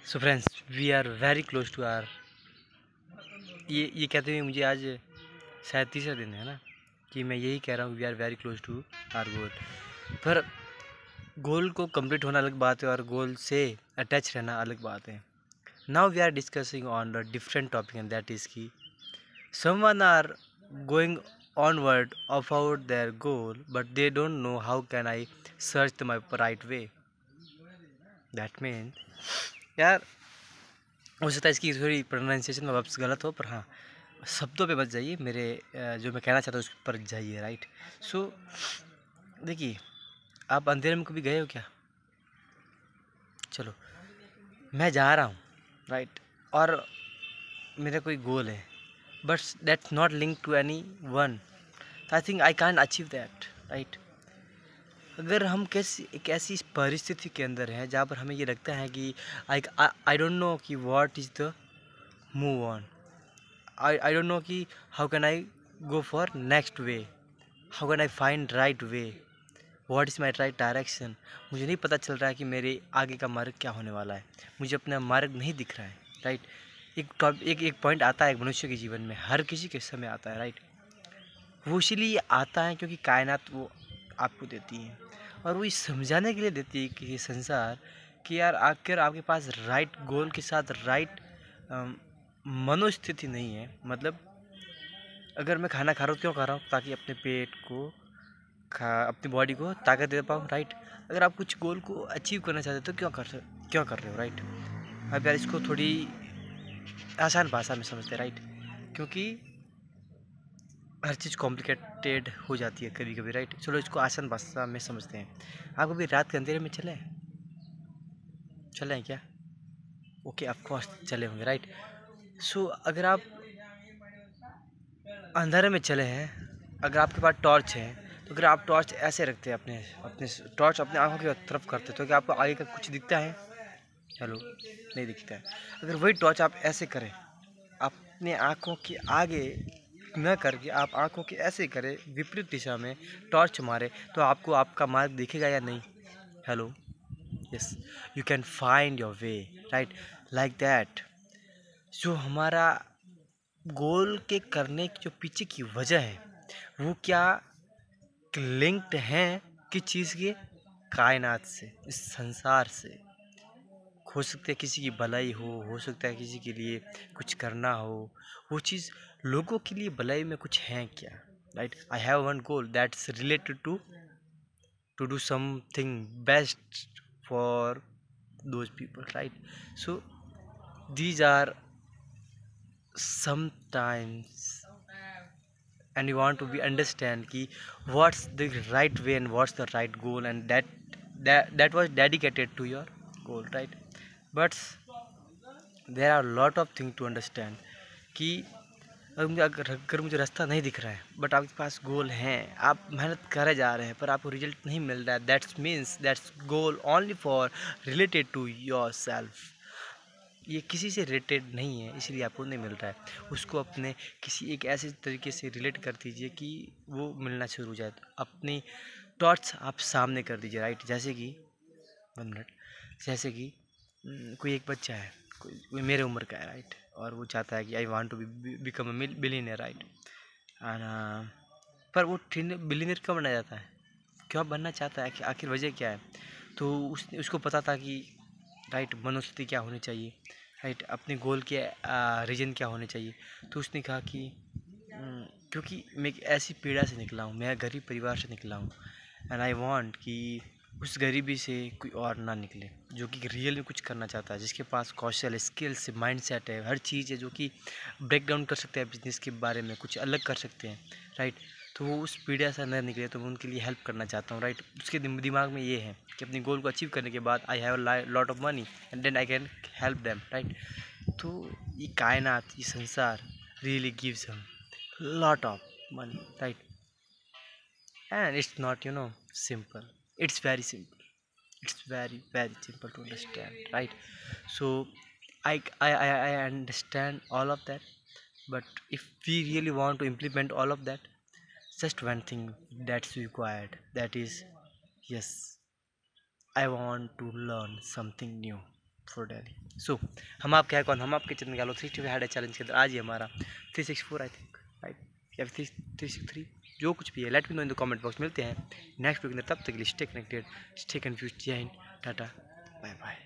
So friends, we are very close to R, ये कहते हुए मुझे आज शायद तीसरा दिन है ना कि मैं यही कह रहा हूँ, we are very close to our goal. पर गोल को कंप्लीट होना अलग बात है और गोल से अटैच रहना अलग बात है। Now we are discussing on the different topic and that is की someone are going onward about their goal but they don't know how can I search the right way. That means यार, हो सकता है इसकी थोड़ी pronunciation में वापस गलत हो, पर हाँ, शब्दों पे मत जाइए, मेरे जो मैं कहना चाहता हूँ उस पर जाइए। राइट। सो देखिए, आप अंधेरे में कभी गए हो क्या? चलो, मैं जा रहा हूँ, राइट, और मेरा कोई गोल है, but that's not link to any one, I think I can achieve that. Right. अगर हम एक ऐसी परिस्थिति के अंदर हैं जहाँ पर हमें ये लगता है कि आई डोंट नो कि what is the move on, I don't know कि how can I go for next way, how can I find right way, what is my right direction। मुझे नहीं पता चल रहा है कि मेरे आगे का मार्ग क्या होने वाला है, मुझे अपना मार्ग नहीं दिख रहा है। राइट। एक पॉइंट आता है मनुष्य के जीवन में, हर किसी के समय आता है। राइट। वो इसीलिए आता है क्योंकि कायनात वो आपको देती है, और वो इस समझाने के लिए देती है कि ये संसार कि यार आखिर आपके पास राइट गोल के साथ राइट मनोस्थिति नहीं है। मतलब अगर मैं खाना खा रहा हूँ, क्यों खा रहा हूँ? ताकि अपने पेट को अपनी बॉडी को ताकत दे पाऊँ। राइट। अगर आप कुछ गोल को अचीव करना चाहते हो तो क्यों कर रहे हो? राइट। अब यार, इसको थोड़ी आसान भाषा में समझते हैं। राइट। क्योंकि हर चीज़ कॉम्प्लिकेटेड हो जाती है कभी कभी। राइट। चलो, इसको आसान भाषा में समझते हैं। आप कभी रात के अंधेरे में चले हैं क्या? ओके, ऑफ कोर्स चले होंगे। राइट। सो अगर आप अंधेरे में चले हैं, अगर आपके पास टॉर्च है, तो अगर आप टॉर्च ऐसे रखते हैं, अपने अपने टॉर्च अपने आंखों की तरफ करते, तो क्या आपको आगे का कुछ दिखता है? हेलो, नहीं दिखता है। अगर वही टॉर्च आप ऐसे करें, अपने आंखों के आगे न करके आप आंखों के ऐसे करें, विपरीत दिशा में टॉर्च मारे, तो आपको आपका मार्ग दिखेगा या नहीं? Hello, yes, you can find your way. Right, like that. जो हमारा गोल के करने की जो पीछे की वजह है, वो क्या लिंक्ड हैं किस चीज़ के? कायनात से, इस संसार से। हो सकता है किसी की भलाई हो सकता है किसी के लिए कुछ करना हो, वो चीज़ लोगों के लिए भलाई में कुछ है क्या? Right. I have one goal that's related to do something best for those people. Right. So these are sometimes, and you want to be understand ki what's the right way and what's the right goal, and that was dedicated to your goal। Right। But there are a lot of things to understand कि अगर मुझे रास्ता नहीं दिख रहा है, but आपके पास गोल हैं, आप मेहनत करे जा रहे हैं, पर आपको रिजल्ट नहीं मिल रहा है, that's means that's goal only for related to your self. ये किसी से रिलेटेड नहीं है, इसलिए आपको नहीं मिल रहा है। उसको अपने किसी एक ऐसे तरीके से रिलेट कर दीजिए कि वो मिलना शुरू हो जाए। तो अपनी थॉट्स आप सामने कर दीजिए। राइट। जैसे कि 1 मिनट, जैसे कि कोई एक बच्चा है, कोई मेरे उम्र का है। राइट। और वो चाहता है कि I want to become a billionaire. Right. And पर वो बिलीनियर क्यों बनना चाहता है, क्यों बनना चाहता है, आखिर वजह क्या है? तो उसको पता था कि राइट मनोस्थिति क्या होनी चाहिए, राइट, अपने गोल के रीजन क्या होने चाहिए। तो उसने कहा कि क्योंकि मैं एक ऐसी पीड़ा से निकला हूँ, मैं गरीब परिवार से निकला हूँ, एंड आई वांट कि उस गरीबी से कोई और ना निकले, जो कि रियल में कुछ करना चाहता है, जिसके पास कौशल, स्किल्स, माइंडसेट है, हर चीज़ है, जो कि ब्रेक डाउन कर सकते हैं बिजनेस के बारे में, कुछ अलग कर सकते हैं। राइट। तो वो उस पीड़ा से न निकले, तो मैं उनके लिए हेल्प करना चाहता हूँ। राइट। उसके दिमाग में ये है कि अपनी गोल को अचीव करने के बाद I have lot of money and then I can help them. Right. तो ये कायनात, ये संसार रियली गिव्स हम lot of money। Right। And it's not simple, it's very simple, it's very very simple to understand। Right। So I understand all of that, but if we really want to implement all of that, just one thing that's required, that is, yes, I want to learn something new। For Delhi. So हम आपके हैं कौन, हम आपके चंदन Gehlot 65 head challenge के अंदर आज ही हमारा 364 आई थिंक राइट या 363 जो कुछ भी है, let me know in the comment box. मिलते हैं नेक्स्ट वीक के अंदर, तब तक के लिए स्टे कनेक्टेड, स्टे कन्फ्यूज। जय हिंद, टाटा, बाय बाय।